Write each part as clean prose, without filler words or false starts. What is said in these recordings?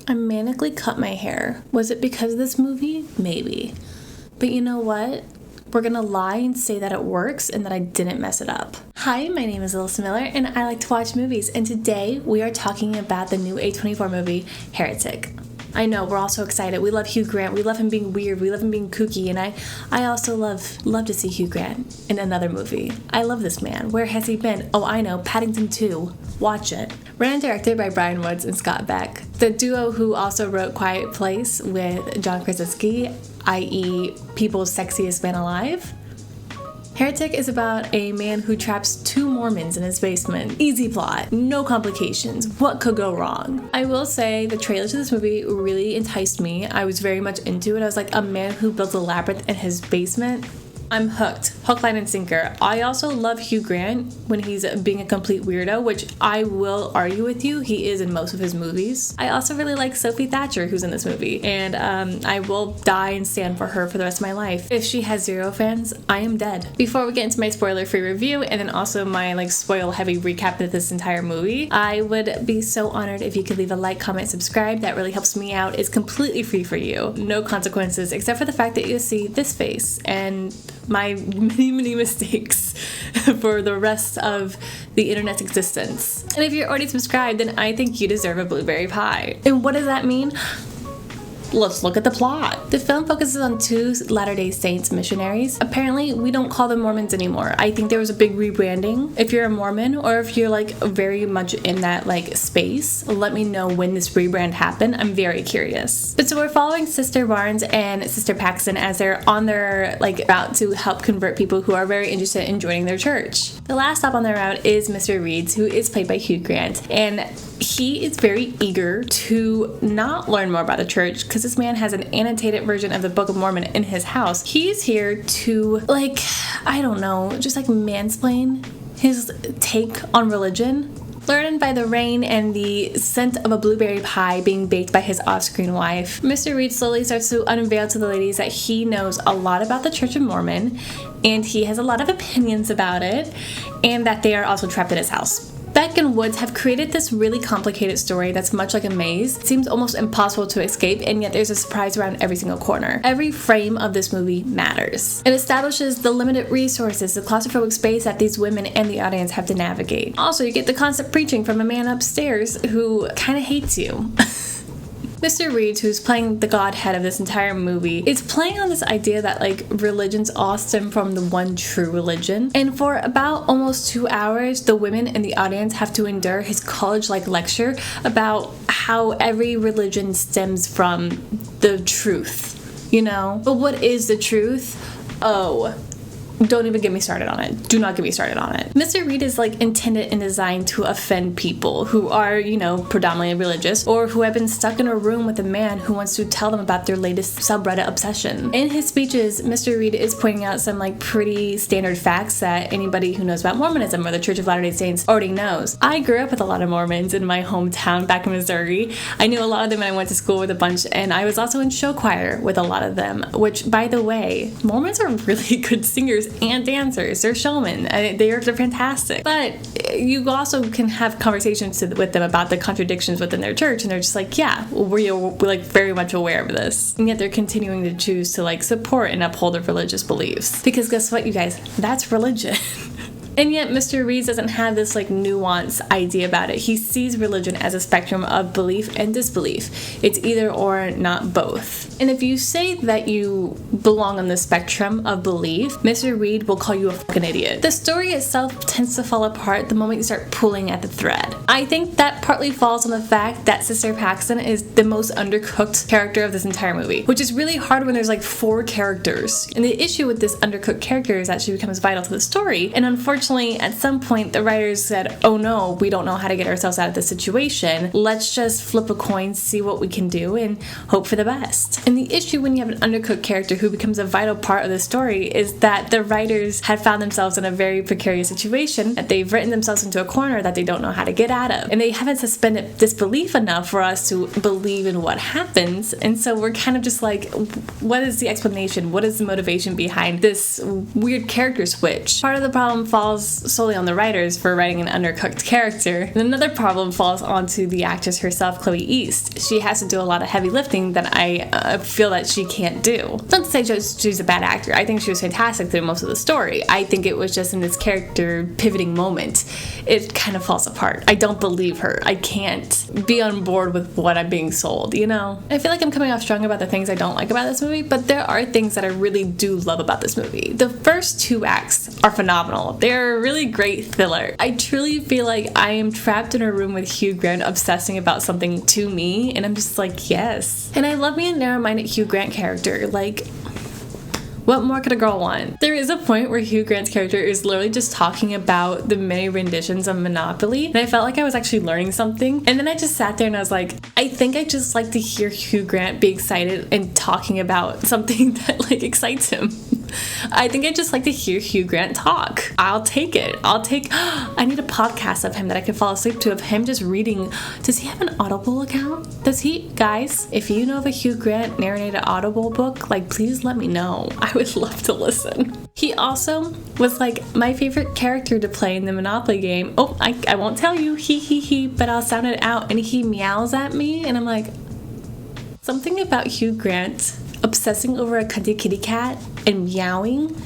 I manically cut my hair. Was it because of this movie? Maybe. But you know what? We're gonna lie and say that it works and that I didn't mess it up. Hi, my name is Alyssa Miller and I like to watch movies, and today we are talking about the new A24 movie, Heretic. I know, we're all so excited. We love Hugh Grant. We love him being weird. We love him being kooky. And I also love to see Hugh Grant in another movie. I love this man. Where has he been? Oh, I know. Paddington 2. Watch it. Written and directed by Brian Woods and Scott Beck, the duo who also wrote Quiet Place with John Krasinski, i.e. People's Sexiest Man Alive. Heretic is about a man who traps two Mormons in his basement. Easy plot, no complications. What could go wrong? I will say the trailer to this movie really enticed me. I was very much into it. I was like, a man who built a labyrinth in his basement. I'm hooked. Hook, line, and sinker. I also love Hugh Grant when he's being a complete weirdo, which I will argue with you, he is in most of his movies. I also really like Sophie Thatcher, who's in this movie, and I will die and stand for her for the rest of my life. If she has zero fans, I am dead. Before we get into my spoiler-free review, and then also my spoil-heavy recap of this entire movie, I would be so honored if you could leave a like, comment, subscribe. That really helps me out. It's completely free for you. No consequences, except for the fact that you see this face and my many mistakes for the rest of the internet's existence. And if you're already subscribed, then I think you deserve a blueberry pie. And what does that mean? Let's look at the plot. The film focuses on two Latter-day Saints missionaries. Apparently, we don't call them Mormons anymore. I think there was a big rebranding. If you're a Mormon or if you're very much in that space, let me know when this rebrand happened. I'm very curious. But so we're following Sister Barnes and Sister Paxton as they're on their route to help convert people who are very interested in joining their church. The last stop on their route is Mr. Reeds, who is played by Hugh Grant, and he is very eager to not learn more about the church because this man has an annotated version of the Book of Mormon in his house. He's here to, mansplain his take on religion. Learned by the rain and the scent of a blueberry pie being baked by his off-screen wife, Mr. Reed slowly starts to unveil to the ladies that he knows a lot about the Church of Mormon, and he has a lot of opinions about it, and that they are also trapped in his house. Beck and Woods have created this really complicated story that's much like a maze. It seems almost impossible to escape, and yet there's a surprise around every single corner. Every frame of this movie matters. It establishes the limited resources, the claustrophobic space that these women and the audience have to navigate. Also, you get the constant preaching from a man upstairs who kind of hates you. Mr. Reed, who's playing the godhead of this entire movie, is playing on this idea that religions all stem from the one true religion. And for about almost 2 hours, the women in the audience have to endure his college-like lecture about how every religion stems from the truth, But what is the truth? Oh, don't even get me started on it. Do not get me started on it. Mr. Reed is intended and designed to offend people who are, predominantly religious, or who have been stuck in a room with a man who wants to tell them about their latest subreddit obsession. In his speeches, Mr. Reed is pointing out some pretty standard facts that anybody who knows about Mormonism or the Church of Latter-day Saints already knows. I grew up with a lot of Mormons in my hometown back in Missouri. I knew a lot of them when I went to school with a bunch, and I was also in show choir with a lot of them, which, by the way, Mormons are really good singers and dancers. They're showmen. They're fantastic. But you also can have conversations with them about the contradictions within their church, and they're just yeah, we're very much aware of this. And yet they're continuing to choose to support and uphold their religious beliefs. Because guess what, you guys? That's religion. And yet Mr. Reed doesn't have this nuanced idea about it. He sees religion as a spectrum of belief and disbelief. It's either or, not both. And if you say that you belong on the spectrum of belief, Mr. Reed will call you a fucking idiot. The story itself tends to fall apart the moment you start pulling at the thread. I think that partly falls on the fact that Sister Paxton is the most undercooked character of this entire movie, which is really hard when there's 4 characters. And the issue with this undercooked character is that she becomes vital to the story, and unfortunately, at some point, the writers said, oh no, we don't know how to get ourselves out of this situation. Let's just flip a coin, see what we can do, and hope for the best. And the issue when you have an undercooked character who becomes a vital part of the story is that the writers had found themselves in a very precarious situation, that they've written themselves into a corner that they don't know how to get out of. And they haven't suspended disbelief enough for us to believe in what happens. And so we're kind of just what is the explanation? What is the motivation behind this weird character switch? Part of the problem falls falls solely on the writers for writing an undercooked character. And another problem falls onto the actress herself, Chloe East. She has to do a lot of heavy lifting that I feel that she can't do. Not to say she's a bad actor. I think she was fantastic through most of the story. I think it was just in this character pivoting moment, it kind of falls apart. I don't believe her. I can't be on board with what I'm being sold, you know? I feel like I'm coming off strong about the things I don't like about this movie, but there are things that I really do love about this movie. The first 2 acts are phenomenal. They're a really great thriller. I truly feel like I am trapped in a room with Hugh Grant obsessing about something to me, and I'm just like, yes. And I love me a narrow-minded Hugh Grant character. Like, what more could a girl want? There is a point where Hugh Grant's character is literally just talking about the many renditions of Monopoly, and I felt like I was actually learning something. And then I just sat there and I was like, I think I just like to hear Hugh Grant be excited and talking about something that like excites him. I think I just like to hear Hugh Grant talk. I'll take it. I need a podcast of him that I can fall asleep to, of him just reading. Does he have an Audible account? Does he? Guys, if you know of a Hugh Grant narrated Audible book, like, please let me know. I would love to listen. He also was like my favorite character to play in the Monopoly game. Oh, I won't tell you, but I'll sound it out. And he meows at me and I'm like, something about Hugh Grant obsessing over a cunty kitty cat and meowing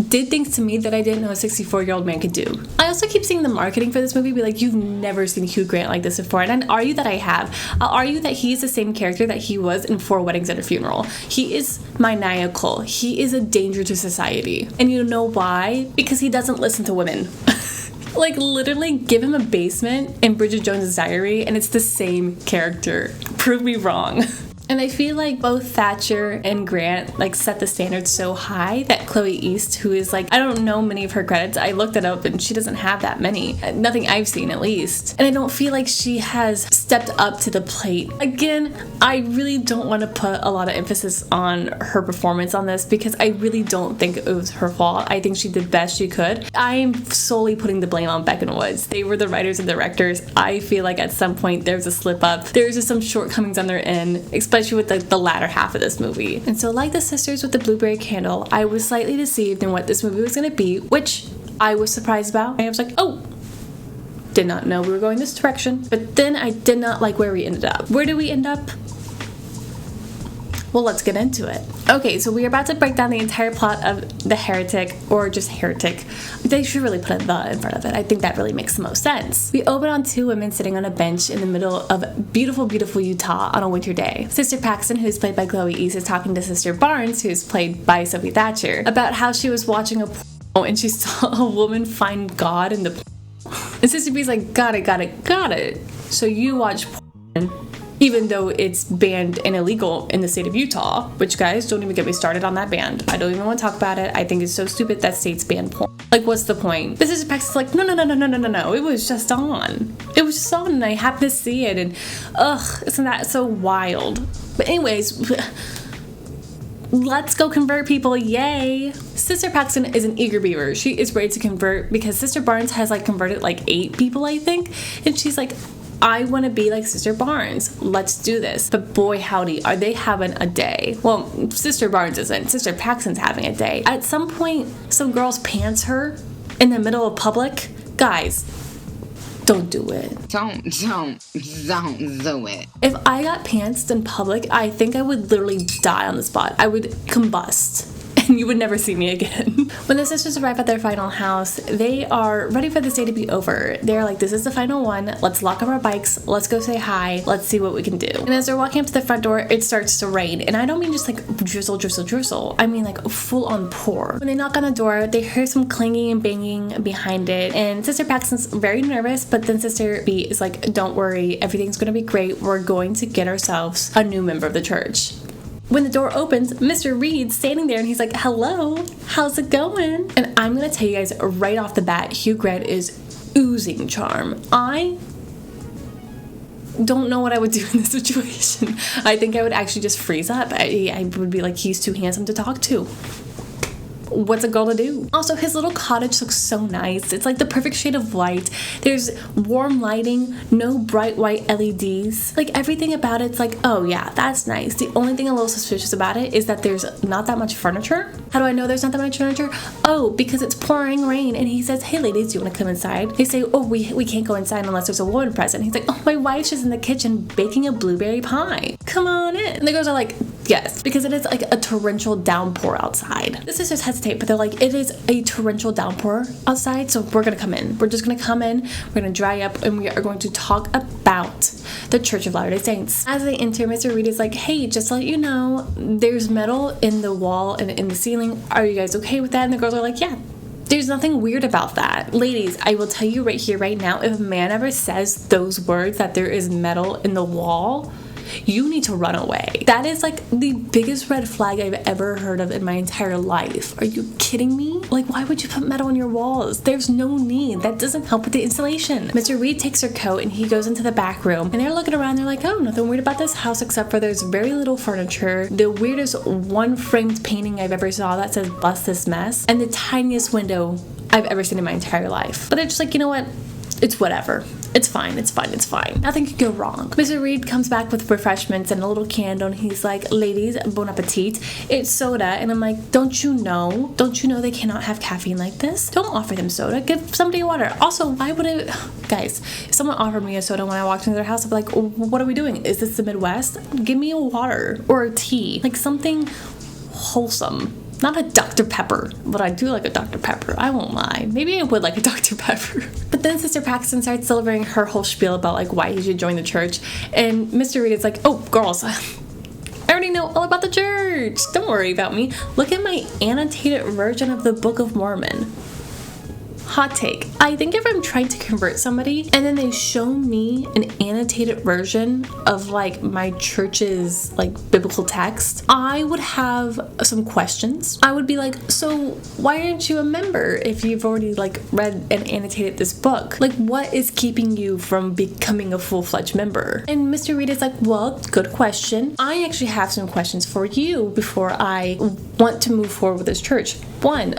did things to me that I didn't know a 64-year-old man could do. I also keep seeing the marketing for this movie be like, you've never seen Hugh Grant like this before. And I'd argue that I have. I'll argue that he's the same character that he was in 4 Weddings and a Funeral. He is maniacal. He is a danger to society. And you know why? Because he doesn't listen to women. Like, literally give him a basement in Bridget Jones's Diary and it's the same character. Prove me wrong. And I feel like both Thatcher and Grant like set the standards so high that Chloe East, who is like, I don't know many of her credits, I looked it up and she doesn't have that many, nothing I've seen at least, and I don't feel like she has stepped up to the plate. Again, I really don't want to put a lot of emphasis on her performance on this because I really don't think it was her fault. I think she did best she could. I'm solely putting the blame on Beck and Woods. They were the writers and directors. I feel like at some point there was a slip up. There's just some shortcomings on their end, especially with the latter half of this movie. And so, like the sisters with the blueberry candle, I was slightly deceived in what this movie was going to be, which I was surprised about. I was like, oh, did not know we were going this direction. But then I did not like where we ended up. Where did we end up? Well, let's get into it. Okay, so we're about to break down the entire plot of The Heretic, or just Heretic. They should really put a "the" in front of it. I think that really makes the most sense. We open on 2 women sitting on a bench in the middle of beautiful, beautiful Utah on a winter day. Sister Paxton, who's played by Chloe East, is talking to Sister Barnes, who's played by Sophie Thatcher, about how she was watching a porno and she saw a woman find God in the porno. And Sister B's like, got it. So you watch porn, even though it's banned and illegal in the state of Utah, which, guys, don't even get me started on that ban. I don't even want to talk about it. I think it's so stupid that states ban porn. Like, what's the point? This is Paxton's like, no. It was just on. And I happened to see it, and isn't that so wild? But anyways, let's go convert people, yay! Sister Paxton is an eager beaver. She is ready to convert because Sister Barnes has like converted like 8 people, I think, and she's like, I want to be like Sister Barnes. Let's do this. But boy, howdy, are they having a day. Well, Sister Barnes isn't. Sister Paxton's having a day. At some point, some girls pants her in the middle of public. Guys, don't do it. Don't do it. If I got pantsed in public, I think I would literally die on the spot. I would combust. And you would never see me again. When the sisters arrive at their final house, they are ready for this day to be over. They're like, this is the final one. Let's lock up our bikes. Let's go say hi. Let's see what we can do. And as they're walking up to the front door, it starts to rain. And I don't mean just like drizzle. I mean like a full-on pour. When they knock on the door, they hear some clanging and banging behind it. And Sister Paxton's very nervous, but then Sister B is like, don't worry. Everything's going to be great. We're going to get ourselves a new member of the church. When the door opens, Mr. Reed's standing there and he's like, hello, how's it going? And I'm going to tell you guys right off the bat, Hugh Grant is oozing charm. I don't know what I would do in this situation. I think I would actually just freeze up. I would be like, he's too handsome to talk to. what's a girl to do? Also, his little cottage looks so nice. It's like the perfect shade of white. There's warm lighting, no bright white LEDs. Like everything about it's like, oh yeah, that's nice. The only thing a little suspicious about it is that there's not that much furniture. How do I know there's not that much furniture? Oh, because it's pouring rain and he says, hey ladies, do you want to come inside? They say, oh, we can't go inside unless there's a woman present. He's like, oh, my wife's just in the kitchen baking a blueberry pie. Come on in. And the girls are like, yes, because it is like a torrential downpour outside. The sisters hesitate, but they're like, it is a torrential downpour outside, so we're gonna come in. We're just gonna come in, we're gonna dry up, and we are going to talk about the Church of Latter-day Saints. As they enter, Mr. Reed is like, hey, just to let you know, there's metal in the wall and in the ceiling. Are you guys okay with that? And the girls are like, yeah. There's nothing weird about that. Ladies, I will tell you right here, right now, if a man ever says those words that there is metal in the wall, you need to run away. That is like the biggest red flag I've ever heard of in my entire life. Are you kidding me? Like, why would you put metal on your walls? There's no need. That doesn't help with the insulation. Mr. Reed takes her coat and he goes into the back room, and they're looking around. They're like, oh, nothing weird about this house except for there's very little furniture, the weirdest one framed painting I've ever saw that says bust this mess, and the tiniest window I've ever seen in my entire life. But they're just like, you know what? It's whatever. It's fine, it's fine, it's fine. Nothing could go wrong. Mr. Reed comes back with refreshments and a little candle, and he's like, ladies, bon appetit. It's soda. And I'm like, don't you know they cannot have caffeine like this? Don't offer them soda. Give somebody water. Also, why would it... Guys, if someone offered me a soda when I walked into their house, I'd be like, what are we doing? Is this the Midwest? Give me a water or a tea. Like something wholesome. Not a Dr. Pepper, but I do like a Dr. Pepper. I won't lie. Maybe I would like a Dr. Pepper. But then Sister Paxton starts delivering her whole spiel about like why he should join the church. And Mr. Reed is like, oh, girls, I already know all about the church. Don't worry about me. Look at my annotated version of the Book of Mormon. Hot take. I think if I'm trying to convert somebody and then they show me an annotated version of like my church's like biblical text, I would have some questions. I would be like, so why aren't you a member if you've already like read and annotated this book? Like, what is keeping you from becoming a full-fledged member? And Mr. Reed is like, well, good question. I actually have some questions for you before I want to move forward with this church. One,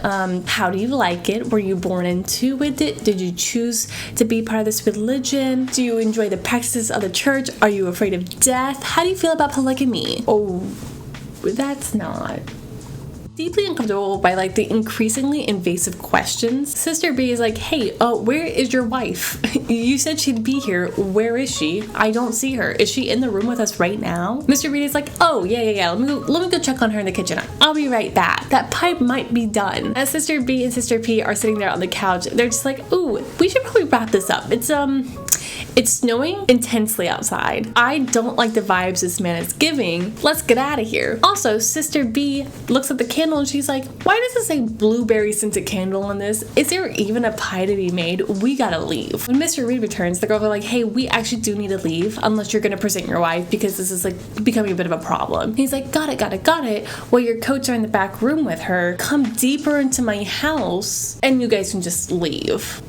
how do you like it? Were you born into with it? Did you choose to be part of this religion? Do you enjoy the practices of the church? Are you afraid of death? How do you feel about polygamy? Oh, that's not... Deeply uncomfortable by like the increasingly invasive questions. Sister B is like, hey, where is your wife? You said she'd be here. Where is she? I don't see her. Is she in the room with us right now? Mr. Reed is like, oh, yeah. Let me go check on her in the kitchen. I'll be right back. That pipe might be done. As Sister B and Sister P are sitting there on the couch, they're just like, ooh, we should probably wrap this up. It's snowing intensely outside. I don't like the vibes this man is giving. Let's get out of here. Also, Sister B looks at the candle and she's like, why does it say blueberry scented candle on this? Is there even a pie to be made? We gotta leave. When Mr. Reed returns, the girls are like, hey, we actually do need to leave unless you're gonna present your wife because this is like becoming a bit of a problem. He's like, got it. Well, your coats are in the back room with her. Come deeper into my house and you guys can just leave.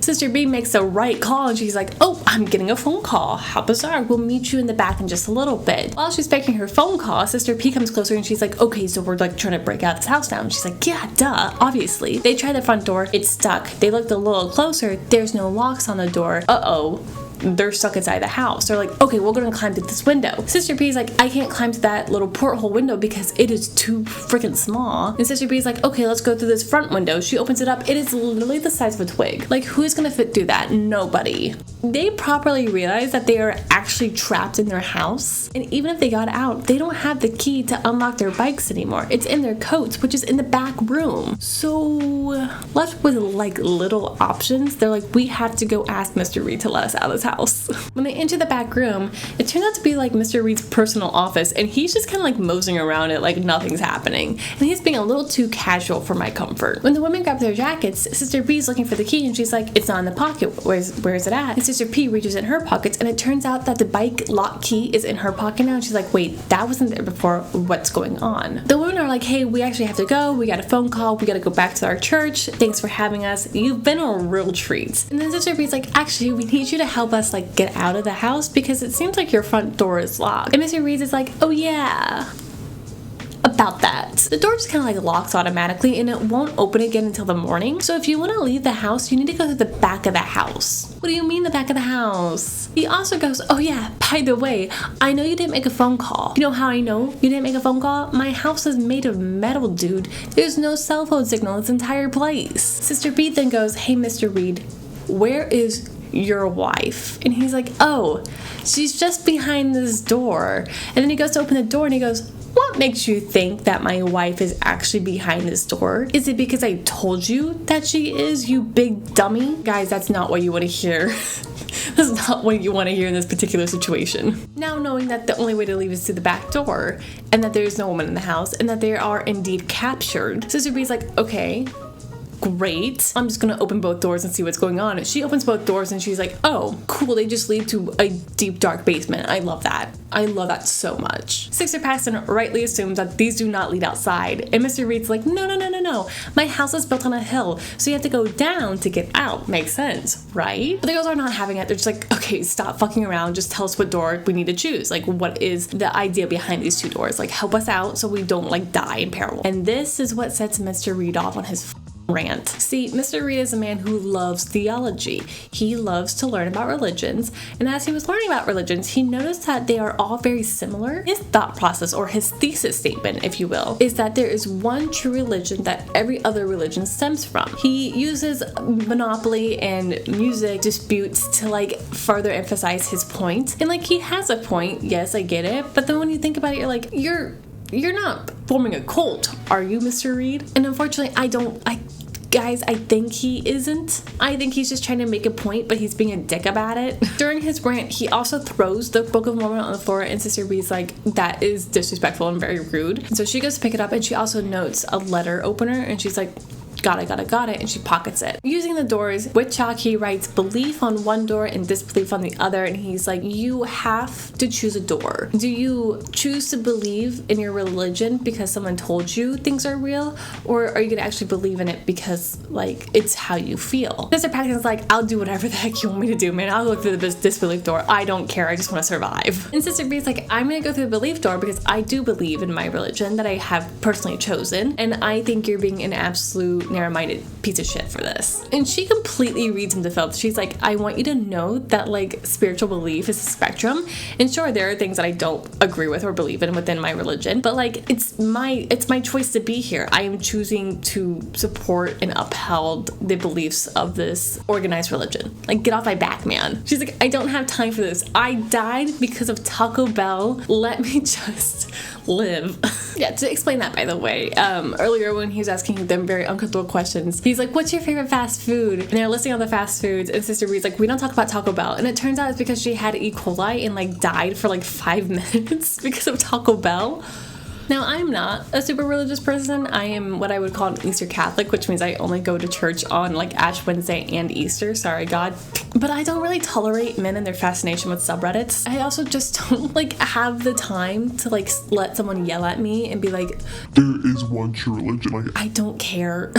Sister B makes the right call and she's like, oh, I'm getting a phone call. How bizarre. We'll meet you in the back in just a little bit. While she's making her phone call, Sister P comes closer and she's like, okay, so we're like trying to break out this house now. And she's like, yeah, duh, obviously. They try the front door. It's stuck. They looked a little closer. There's no locks on the door. Uh-oh. They're stuck inside the house. They're like, okay, we're gonna climb through this window. Sister P is like, I can't climb to that little porthole window because it is too freaking small. And Sister B is like, okay, let's go through this front window. She opens it up. It is literally the size of a twig. Like, who's gonna fit through that? Nobody. They properly realize that they are actually trapped in their house. And even if they got out, they don't have the key to unlock their bikes anymore. It's in their coats, which is in the back room. So left with like little options, they're like, we have to go ask Mr. Reed to let us out of this house. When they enter the back room, it turns out to be like Mr. Reed's personal office, and he's just kind of like moseying around it like nothing's happening. And he's being a little too casual for my comfort. When the women grab their jackets, Sister B's looking for the key and she's like, it's not in the pocket. Where is it at? And Sister P reaches in her pockets and it turns out that the bike lock key is in her pocket now. And she's like, wait, that wasn't there before. What's going on? The women are like, hey, we actually have to go. We got a phone call. We got to go back to our church. Thanks for having us. You've been a real treat. And then Sister B's like, actually, we need you to help us like get out of the house because it seems like your front door is locked. And Mr. Reed is like, oh yeah, a about that. The door just kind of like locks automatically and it won't open again until the morning. So if you want to leave the house, you need to go through the back of the house. What do you mean the back of the house? He also goes, oh yeah, by the way, I know you didn't make a phone call. You know how I know you didn't make a phone call? My house is made of metal, dude. There's no cell phone signal in this entire place. Sister B then goes, hey, Mr. Reed, where is your wife? And he's like, oh, she's just behind this door. And then he goes to open the door and he goes, what makes you think that my wife is actually behind this door? Is it because I told you that she is, you big dummy? Guys, that's not what you want to hear. That's not what you want to hear in this particular situation. Now knowing that the only way to leave is through the back door, and that there is no woman in the house, and that they are indeed captured, Sister B's like, okay, great. I'm just gonna open both doors and see what's going on. She opens both doors and she's like, oh, cool, they just lead to a deep, dark basement. I love that. I love that so much. Sister Paxton rightly assumes that these do not lead outside, and Mr. Reed's like, no. My house is built on a hill, so you have to go down to get out. Makes sense, right? But the girls are not having it. They're just like, okay, stop fucking around. Just tell us what door we need to choose. Like, what is the idea behind these two doors? Like, help us out so we don't like die in peril. And this is what sets Mr. Reed off on his rant. See, Mr. Reed is a man who loves theology. He loves to learn about religions, and as he was learning about religions, he noticed that they are all very similar. His thought process, or his thesis statement, if you will, is that there is one true religion that every other religion stems from. He uses monopoly and music disputes to like further emphasize his point. And like, he has a point, yes, I get it, but then when you think about it, you're like, you're not forming a cult, are you, Mr. Reed? And unfortunately, Guys, I think he isn't. I think he's just trying to make a point, but he's being a dick about it. During his rant, he also throws the Book of Mormon on the floor, and Sister B's like, that is disrespectful and very rude. And so she goes to pick it up, and she also notes a letter opener, and she's like, got it, and she pockets it. Using the doors, with chalk, he writes belief on one door and disbelief on the other, and he's like, you have to choose a door. Do you choose to believe in your religion because someone told you things are real, or are you gonna actually believe in it because like it's how you feel? Sister Paxton's like, I'll do whatever the heck you want me to do, man. I'll go through the disbelief door. I don't care, I just want to survive. And Sister B's like, I'm gonna go through the belief door because I do believe in my religion that I have personally chosen, and I think you're being an absolute narrow-minded piece of shit for this. And she completely reads him to filth. She's like, I want you to know that like spiritual belief is a spectrum, and sure, there are things that I don't agree with or believe in within my religion, but like it's my choice to be here. I am choosing to support and uphold the beliefs of this organized religion. Like, get off my back, man. She's like, I don't have time for this. I died because of Taco Bell. Let me just live. Yeah, to explain that, by the way, earlier when he was asking them very uncomfortable questions, he's like, what's your favorite fast food? And they're listing all the fast foods, and Sister Reed's like, we don't talk about Taco Bell. And it turns out it's because she had E. coli and like died for like 5 minutes because of Taco Bell. Now, I'm not a super religious person. I am what I would call an Easter Catholic, which means I only go to church on like Ash Wednesday and Easter. Sorry, God. But I don't really tolerate men and their fascination with subreddits. I also just don't like have the time to like let someone yell at me and be like, there is one true religion. Like, I don't care.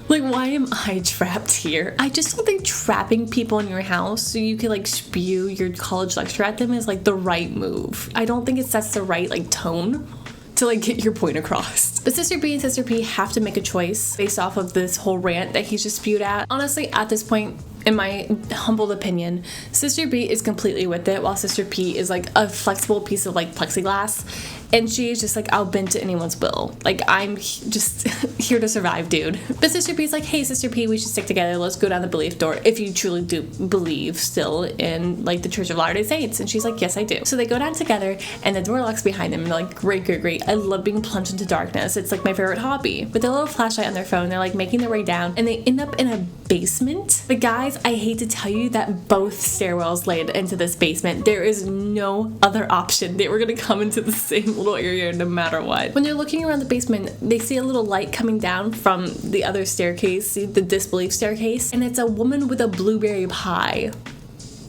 Like, why am I trapped here? I just don't think trapping people in your house so you can like spew your college lecture at them is like the right move. I don't think it sets the right like tone to like get your point across. But Sister B and Sister P have to make a choice based off of this whole rant that he's just spewed at. Honestly, at this point, in my humble opinion, Sister B is completely with it, while Sister P is like a flexible piece of like plexiglass, and she is just like, I'll bend to anyone's will. Like, I'm just here to survive, dude. But Sister P is like, hey, Sister P, we should stick together. Let's go down the belief door if you truly do believe still in like the Church of Latter-day Saints. And she's like, yes, I do. So they go down together, and the door locks behind them, and they're like, great. I love being plunged into darkness. It's like my favorite hobby. With their little flashlight on their phone, they're like making their way down, and they end up in a basement. But guys, I hate to tell you that both stairwells lead into this basement. There is no other option. They were gonna come into the same little area no matter what. When they're looking around the basement, they see a little light coming down from the other staircase, the disbelief staircase, and it's a woman with a blueberry pie.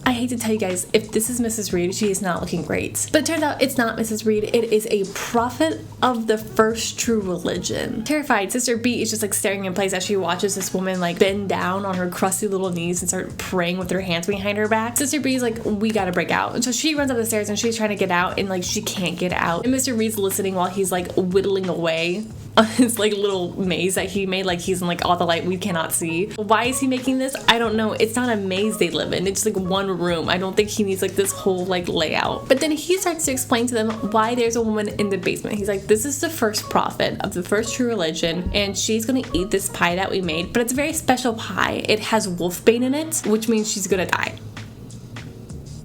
I hate to tell you guys, if this is Mrs. Reed, she is not looking great. But it turns out it's not Mrs. Reed. It is a prophet of the first true religion. Terrified, Sister B is just like staring in place as she watches this woman like bend down on her crusty little knees and start praying with her hands behind her back. Sister B is like, we gotta break out. And so she runs up the stairs and she's trying to get out and like she can't get out. And Mr. Reed's listening while he's like whittling away on his like little maze that he made, like he's in like all the light we cannot see. Why is he making this? I don't know. It's not a maze they live in. It's like one room. I don't think he needs like this whole like layout. But then he starts to explain to them why there's a woman in the basement. He's like, this is the first prophet of the first true religion and she's gonna eat this pie that we made, but it's a very special pie. It has wolfbane in it, which means she's gonna die.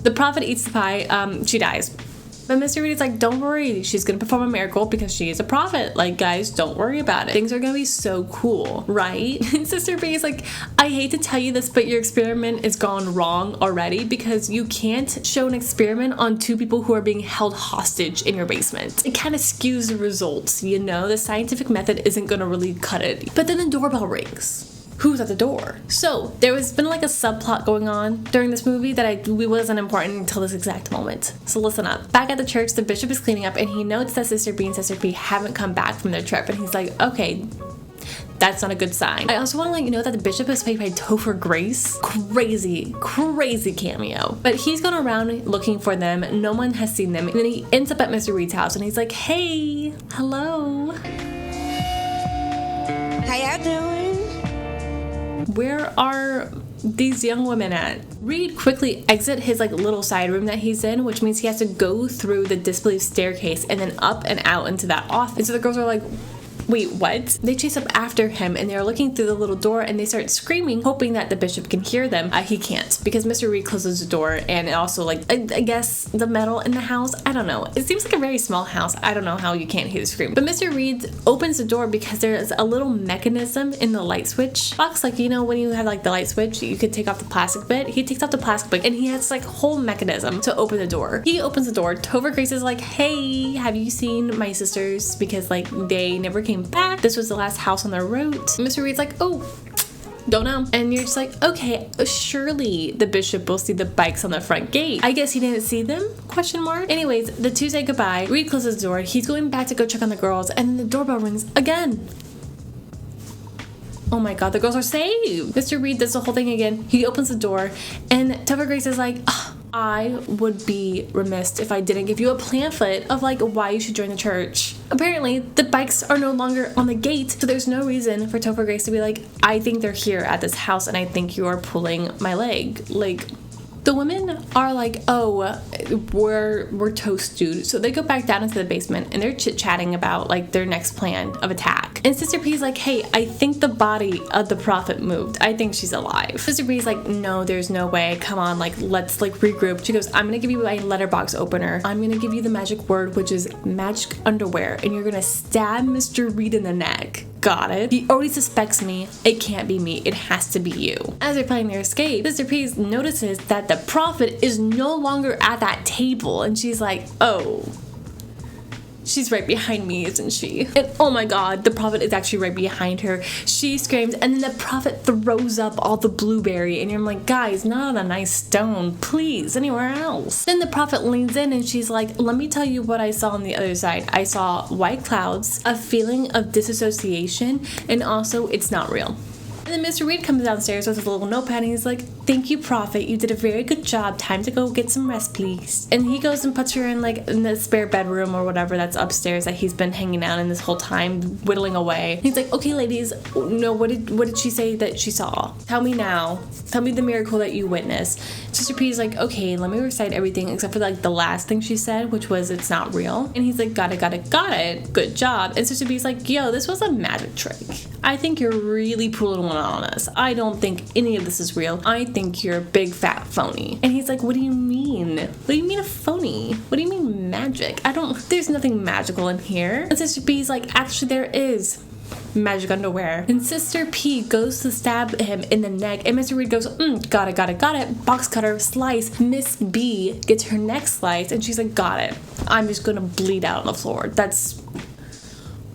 The prophet eats the pie, she dies. But Mr. Reed is like, don't worry, she's gonna perform a miracle because she is a prophet. Like, guys, don't worry about it. Things are gonna be so cool, right? And Sister B is like, I hate to tell you this, but your experiment is gone wrong already because you can't show an experiment on two people who are being held hostage in your basement. It kind of skews the results, you know? The scientific method isn't gonna really cut it. But then the doorbell rings. Who's at the door? So there has been like a subplot going on during this movie that wasn't important until this exact moment. So listen up. Back at the church, the bishop is cleaning up and he notes that Sister B and Sister P haven't come back from their trip and he's like, okay, that's not a good sign. I also want to let you know that the bishop is played by Topher Grace. Crazy cameo. But he's going around looking for them. No one has seen them. And then he ends up at Mr. Reed's house and he's like, hey, hello. How y'all doing? Where are these young women at? Reed quickly exits his like little side room that he's in, which means he has to go through the disbelief staircase and then up and out into that office. So the girls are like, wait, what? They chase up after him and they're looking through the little door and they start screaming, hoping that the bishop can hear them. He can't because Mr. Reed closes the door and also like, I guess the metal in the house, I don't know. It seems like a very small house. I don't know how you can't hear the scream. But Mr. Reed opens the door because there's a little mechanism in the light switch box. Like, you know, when you have like the light switch, you could take off the plastic bit. He takes off the plastic bit and he has like a whole mechanism to open the door. He opens the door. Topher Grace is like, hey, have you seen my sisters? Because like they never came back. This was the last house on their route. Mr. Reed's like, oh, don't know. And you're just like, okay, surely the bishop will see the bikes on the front gate. I guess he didn't see them? Question mark. Anyways, the two say goodbye. Reed closes the door. He's going back to go check on the girls and then the doorbell rings again. Oh my god, the girls are saved. Mr. Reed does the whole thing again. He opens the door and Topher Grace is like, I would be remiss if I didn't give you a pamphlet of like why you should join the church. Apparently, the bikes are no longer on the gate, so there's no reason for Topher Grace to be like, I think they're here at this house and I think you are pulling my leg. Like, the women are like, oh, we're toast, dude. So they go back down into the basement and they're chit-chatting about like their next plan of attack. And Sister P's like, hey, I think the body of the prophet moved. I think she's alive. Sister P's like, no, there's no way. Come on, like, let's like regroup. She goes, I'm gonna give you my letterbox opener. I'm gonna give you the magic word, which is magic underwear. And you're gonna stab Mr. Reed in the neck. Got it. He already suspects me. It can't be me. It has to be you. As they're planning their escape, Sister P notices that the prophet is no longer at that table. And she's like, oh, she's right behind me, isn't she? And oh my god, the prophet is actually right behind her. She screams and then the prophet throws up all the blueberry and you're like, guys, not on a nice stone, please, anywhere else. Then the prophet leans in and she's like, let me tell you what I saw on the other side. I saw white clouds, a feeling of disassociation, and also it's not real. And then Mr. Reed comes downstairs with a little notepad and he's like, thank you, prophet. You did a very good job. Time to go get some rest, please. And he goes and puts her in like in the spare bedroom or whatever that's upstairs that he's been hanging out in this whole time, whittling away. He's like, okay, ladies, no, what did she say that she saw? Tell me now. Tell me the miracle that you witnessed. Sister P is like, okay, let me recite everything except for like the last thing she said, which was it's not real. And he's like, got it. Good job. And Sister P's like, yo, this was a magic trick. I think you're really pulling one on us. I don't think any of this is real. I think you're a big fat phony. And he's like, what do you mean? What do you mean a phony? What do you mean magic? There's nothing magical in here. And Sister P's like, actually there is magic underwear. And Sister P goes to stab him in the neck and Mr. Reed goes, got it. Box cutter, slice. Miss B gets her neck sliced and she's like, got it. I'm just gonna bleed out on the floor.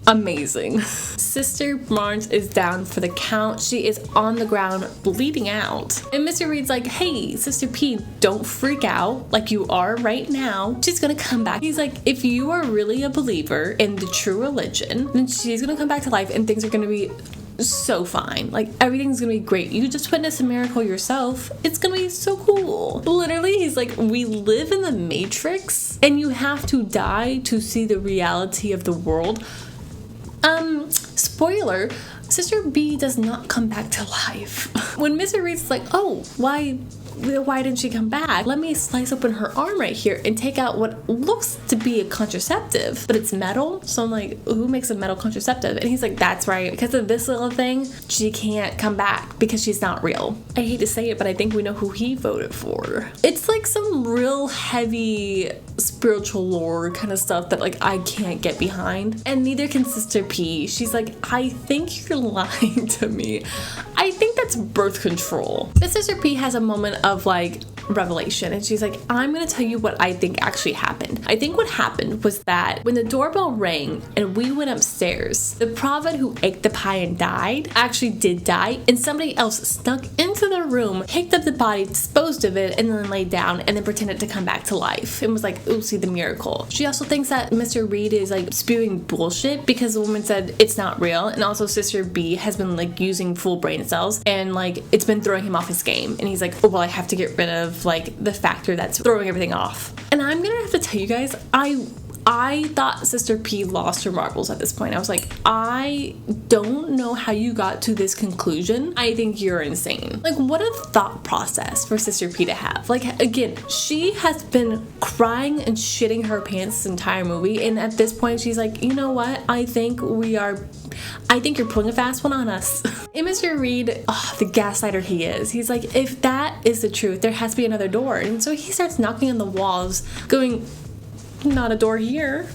amazing. Sister Barnes is down for the count. She is on the ground bleeding out. And Mr. Reed's like, hey, Sister P, don't freak out like you are right now. She's gonna come back. He's like, if you are really a believer in the true religion, then she's gonna come back to life and things are gonna be so fine. Like, everything's gonna be great. You just witnessed a miracle yourself. It's gonna be so cool. Literally, he's like, we live in the Matrix and you have to die to see the reality of the world. Spoiler, Sister B does not come back to life. When Mr. Reed's like, oh, why didn't she come back? Let me slice open her arm right here and take out what looks to be a contraceptive, but it's metal. So I'm like, who makes a metal contraceptive? And he's like, that's right. Because of this little thing, she can't come back because she's not real. I hate to say it, but I think we know who he voted for. It's like some real heavy spiritual lore kind of stuff that like I can't get behind. And neither can Sister P. She's like, I think you're lying to me. I think that's birth control. But Sister P has a moment of like revelation and she's like, I'm gonna tell you what I think actually happened. I think what happened was that when the doorbell rang and we went upstairs, the prophet who ate the pie and died actually did die, and somebody else snuck into the room, picked up the body, disposed of it, and then laid down and then pretended to come back to life and was like, ooh, see the miracle. She also thinks that Mr. Reed is like spewing bullshit because the woman said it's not real, and also Sister B has been like using full brain cells and like it's been throwing him off his game, and he's like, oh well, I have to get rid of like the factor that's throwing everything off. And I'm gonna have to tell you guys, I thought Sister P lost her marbles at this point. I was like, I don't know how you got to this conclusion. I think you're insane. Like, what a thought process for Sister P to have. Like, again, she has been crying and shitting her pants this entire movie, and at this point she's like, you know what? I think you're pulling a fast one on us. And Mr. Reed, the gaslighter he is, he's like, if that is the truth, there has to be another door. And so he starts knocking on the walls, going, not a door here,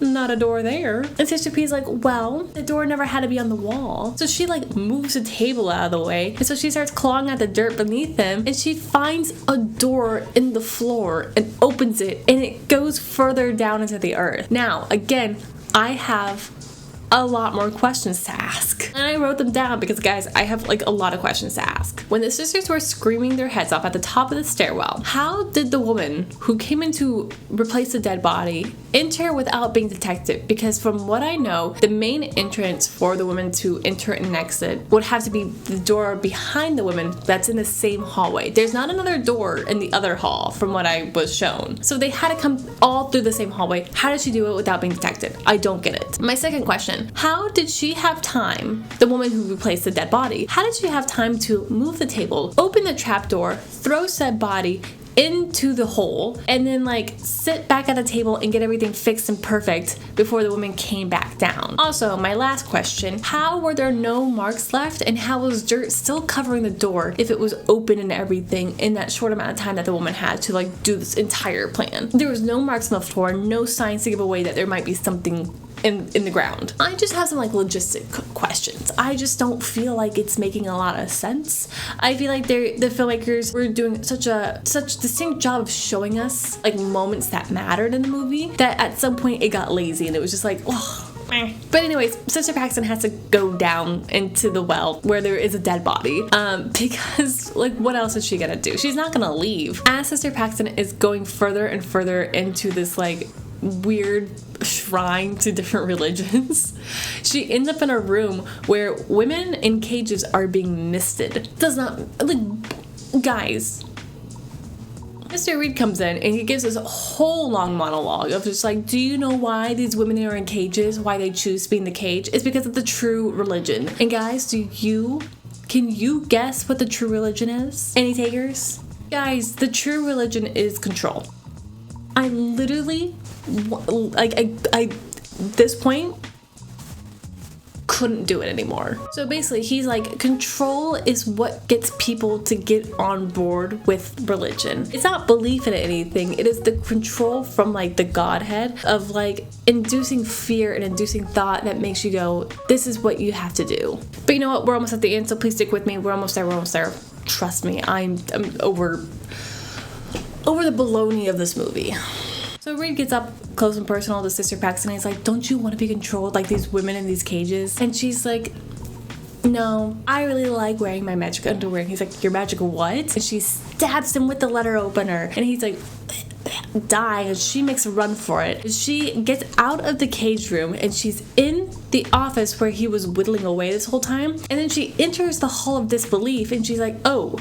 not a door there. And Sister P's like, well, the door never had to be on the wall. So she like moves the table out of the way, and so she starts clawing at the dirt beneath them, and she finds a door in the floor and opens it, and it goes further down into the earth. Now, again, I have a lot more questions to ask. And I wrote them down because, guys, I have like a lot of questions to ask. When the sisters were screaming their heads off at the top of the stairwell, how did the woman who came in to replace the dead body enter without being detected? Because from what I know, the main entrance for the women to enter and exit would have to be the door behind the women that's in the same hallway. There's not another door in the other hall from what I was shown. So they had to come all through the same hallway. How did she do it without being detected? I don't get it. My second question, how did she have time, the woman who replaced the dead body, how did she have time to move the table, open the trapdoor, throw said body into the hole, and then like sit back at the table and get everything fixed and perfect before the woman came back down? Also, my last question, how were there no marks left, and how was dirt still covering the door if it was open and everything in that short amount of time that the woman had to like do this entire plan? There was no marks on the floor, no signs to give away that there might be something in the ground. I just have some like logistic questions. I just don't feel like it's making a lot of sense. I feel like the filmmakers were doing such distinct job of showing us like moments that mattered in the movie that at some point it got lazy and it was just like, oh. But anyways, Sister Paxton has to go down into the well where there is a dead body because like what else is she gonna do? She's not gonna leave. As Sister Paxton is going further and further into this like weird shrine to different religions, she ends up in a room where women in cages are being misted. Does not, like, guys, Mr. Reed comes in and he gives us a whole long monologue of just like, do you know why these women are in cages, why they choose to be in the cage? It's because of the true religion. And guys, can you guess what the true religion is? Any takers? Guys, the true religion is control. I literally, like, I this point, couldn't do it anymore. So basically, he's like, control is what gets people to get on board with religion. It's not belief in anything. It is the control from like the Godhead of like inducing fear and inducing thought that makes you go, this is what you have to do. But you know what? We're almost at the end, so please stick with me. We're almost there. Trust me, I'm over the baloney of this movie. So Reed gets up close and personal to Sister Paxton and he's like, don't you want to be controlled like these women in these cages? And she's like, no, I really like wearing my magic underwear. And he's like, your magic what? And she stabs him with the letter opener. And he's like, die. And she makes a run for it. She gets out of the cage room and she's in the office where he was whittling away this whole time. And then she enters the hall of disbelief and she's like, oh,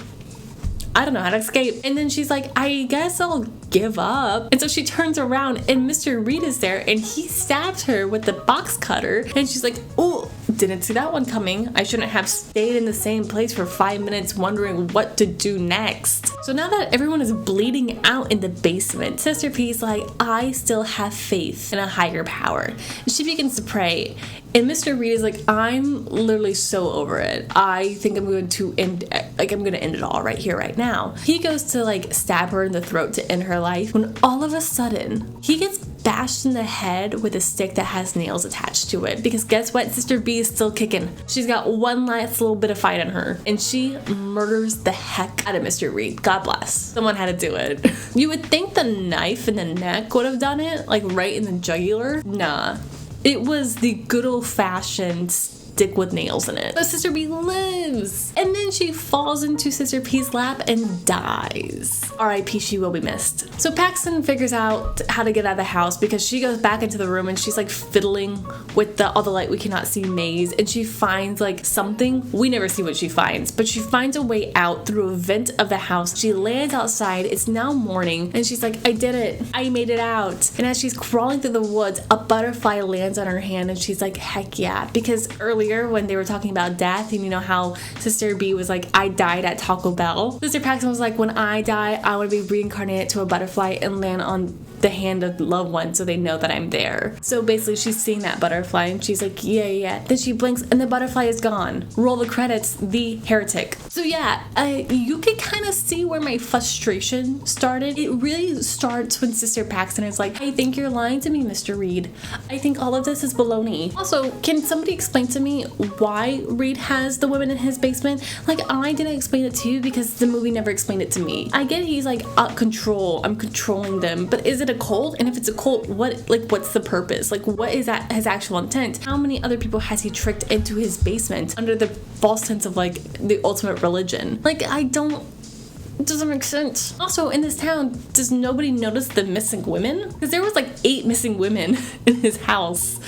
I don't know how to escape. And then she's like, I guess I'll give up. And so she turns around and Mr. Reed is there and he stabs her with the box cutter. And she's like, oh, didn't see that one coming. I shouldn't have stayed in the same place for 5 minutes wondering what to do next. So now that everyone is bleeding out in the basement, Sister P's like, I still have faith in a higher power. She begins to pray. And Mr. Reed is like, I'm literally so over it. I think I'm going to end it all right here, right now. He goes to like stab her in the throat to end her life when all of a sudden he gets bashed in the head with a stick that has nails attached to it. Because guess what? Sister B is still kicking. She's got one last little bit of fight in her. And she murders the heck out of Mr. Reed. God bless. Someone had to do it. You would think the knife in the neck would have done it, like right in the jugular. Nah. It was the good old-fashioned stick with nails in it. But Sister B lives. And then she falls into Sister P's lap and dies. R.I.P. She will be missed. So Paxton figures out how to get out of the house because she goes back into the room and she's like fiddling with all the light we cannot see maze, and she finds like something. We never see what she finds, but she finds a way out through a vent of the house. She lands outside. It's now morning and she's like, I did it. I made it out. And as she's crawling through the woods, a butterfly lands on her hand and she's like, heck yeah. Because earlier when they were talking about death, and you know how Sister B was like, I died at Taco Bell. Sister Paxton was like, when I die, I want to be reincarnated to a butterfly and land on the hand of the loved one so they know that I'm there. So basically she's seeing that butterfly and she's like, yeah. Then she blinks and the butterfly is gone. Roll the credits, the Heretic. So yeah, you can kind of see where my frustration started. It really starts when Sister Paxton is like, I think you're lying to me, Mr. Reed. I think all of this is baloney. Also, can somebody explain to me why Reed has the women in his basement? Like, I didn't explain it to you because the movie never explained it to me. I get he's like, control, I'm controlling them, but is it a cult? And if it's a cult, what's the purpose? Like, what is that his actual intent? How many other people has he tricked into his basement under the false sense of like the ultimate religion? Like, it doesn't make sense. Also, in this town, does nobody notice the missing women? Because there was like 8 missing women in his house.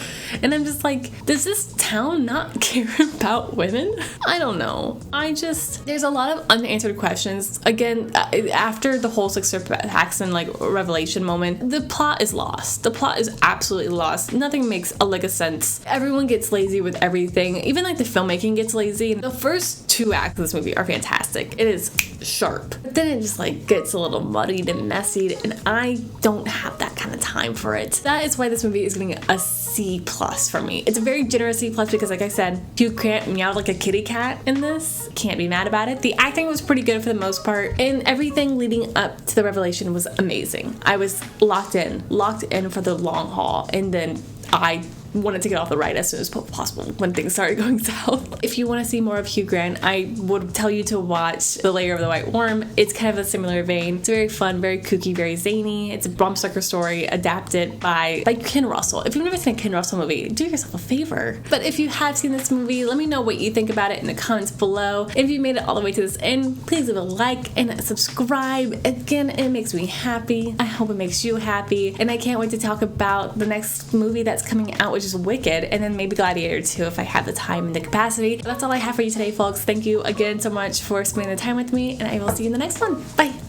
And I'm just like, does this town not care about women? I don't know. There's a lot of unanswered questions. Again, after the whole Sister Paxton like revelation moment, the plot is lost. The plot is absolutely lost. Nothing makes a lick of sense. Everyone gets lazy with everything. Even like the filmmaking gets lazy. The first 2 acts of this movie are fantastic. It is sharp. But then it just like gets a little muddied and messy, and I don't have that kind of time for it. That is why this movie is getting a C+ for me. It's a very generous C+ because, like I said, Hugh Grant meowed like a kitty cat in this. Can't be mad about it. The acting was pretty good for the most part, and everything leading up to the revelation was amazing. I was locked in for the long haul, and then I wanted to get off the ride as soon as possible when things started going south. If you want to see more of Hugh Grant, I would tell you to watch The Lair of the White Worm. It's kind of a similar vein. It's very fun, very kooky, very zany. It's a Bram Stoker story adapted by Ken Russell. If you've never seen a Ken Russell movie, do yourself a favor. But if you have seen this movie, let me know what you think about it in the comments below. If you made it all the way to this end, please leave a like and subscribe. Again, it makes me happy. I hope it makes you happy. And I can't wait to talk about the next movie that's coming out, which is Wicked, and then maybe Gladiator 2 if I have the time and the capacity. But that's all I have for you today, folks. Thank you again so much for spending the time with me, and I will see you in the next one. Bye!